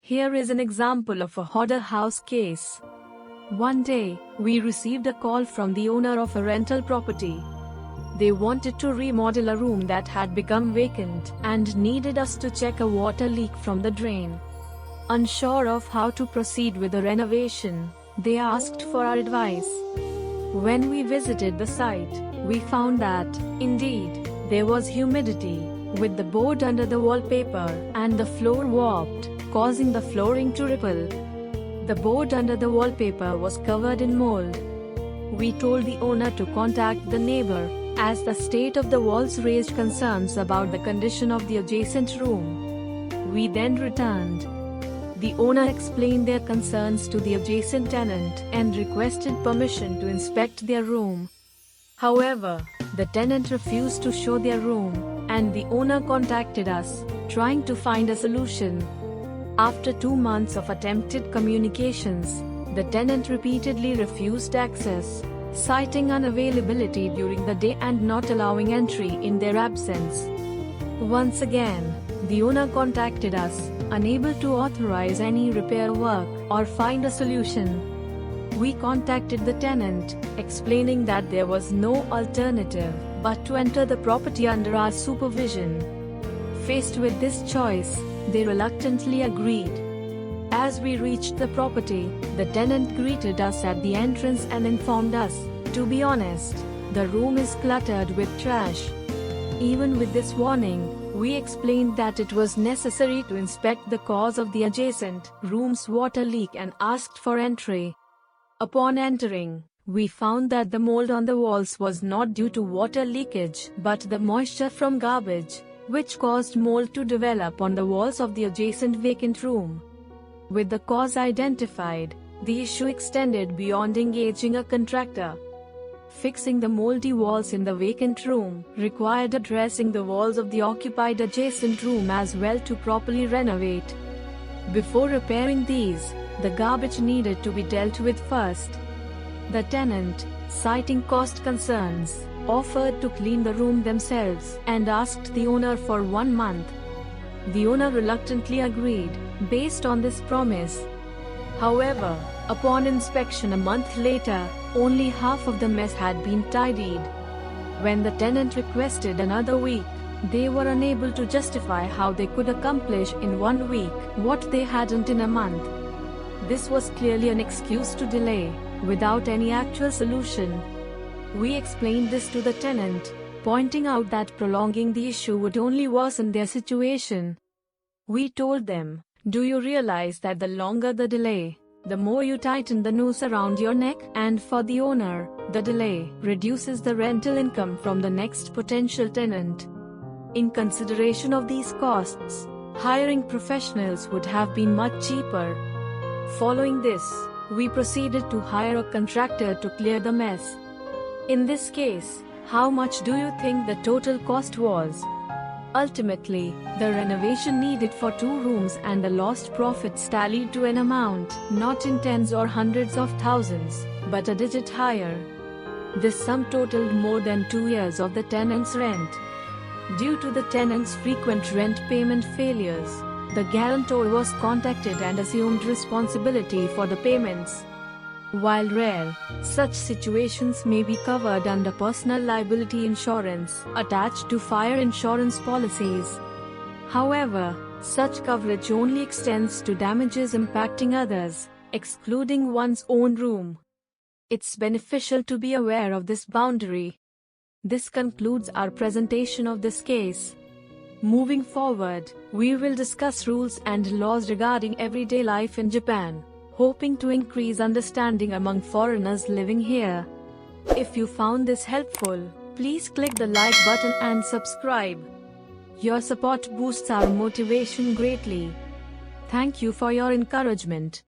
Here is an example of a hoarder house case. One day, we received a call from the owner of a rental property. They wanted to remodel a room that had become vacant and needed us to check a water leak from the drain. Unsure of how to proceed with the renovation, they asked for our advice. When we visited the site, we found that, indeed, there was humidity, with the board under the wallpaper and the floor warped, causing the flooring to ripple. The board under the wallpaper was covered in mold. We told the owner to contact the neighbor, as the state of the walls raised concerns about the condition of the adjacent room. We then returned. The owner explained their concerns to the adjacent tenant and requested permission to inspect their room. However, the tenant refused to show their room, and the owner contacted us, trying to find a solution. After 2 months of attempted communications, the tenant repeatedly refused access, citing unavailability during the day and not allowing entry in their absence. Once again, the owner contacted us, unable to authorize any repair work or find a solution. We contacted the tenant, explaining that there was no alternative but to enter the property under our supervision. Faced with this choice, they reluctantly agreed. As we reached the property, the tenant greeted us at the entrance and informed us, "To be honest, the room is cluttered with trash." Even with this warning, we explained that it was necessary to inspect the cause of the adjacent room's water leak and asked for entry. Upon entering, we found that the mold on the walls was not due to water leakage but the moisture from garbage, which caused mold to develop on the walls of the adjacent vacant room. With the cause identified, the issue extended beyond engaging a contractor. Fixing the moldy walls in the vacant room required addressing the walls of the occupied adjacent room as well to properly renovate. Before repairing these, the garbage needed to be dealt with first. The tenant, citing cost concerns, offered to clean the room themselves and asked the owner for 1 month. The owner reluctantly agreed, based on this promise. However, upon inspection a month later, only half of the mess had been tidied. When the tenant requested another week, they were unable to justify how they could accomplish in 1 week what they hadn't in a month. This was clearly an excuse to delay, without any actual solution. We explained this to the tenant, pointing out that prolonging the issue would only worsen their situation. We told them, "Do you realize that the longer the delay, the more you tighten the noose around your neck, and for the owner, the delay reduces the rental income from the next potential tenant." In consideration of these costs, hiring professionals would have been much cheaper. Following this, we proceeded to hire a contractor to clear the mess. In this case, how much do you think the total cost was? Ultimately, the renovation needed for 2 rooms and the lost profits tallied to an amount not in tens or hundreds of thousands, but a digit higher. This sum totaled more than 2 years of the tenant's rent. Due to the tenant's frequent rent payment failures, the guarantor was contacted and assumed responsibility for the payments. While rare, such situations may be covered under personal liability insurance attached to fire insurance policies. However, such coverage only extends to damages impacting others, excluding one's own room. It's beneficial to be aware of this boundary. This concludes our presentation of this case. Moving forward, we will discuss rules and laws regarding everyday life in Japan, hoping to increase understanding among foreigners living here. If you found this helpful, please click the like button and subscribe. Your support boosts our motivation greatly. Thank you for your encouragement.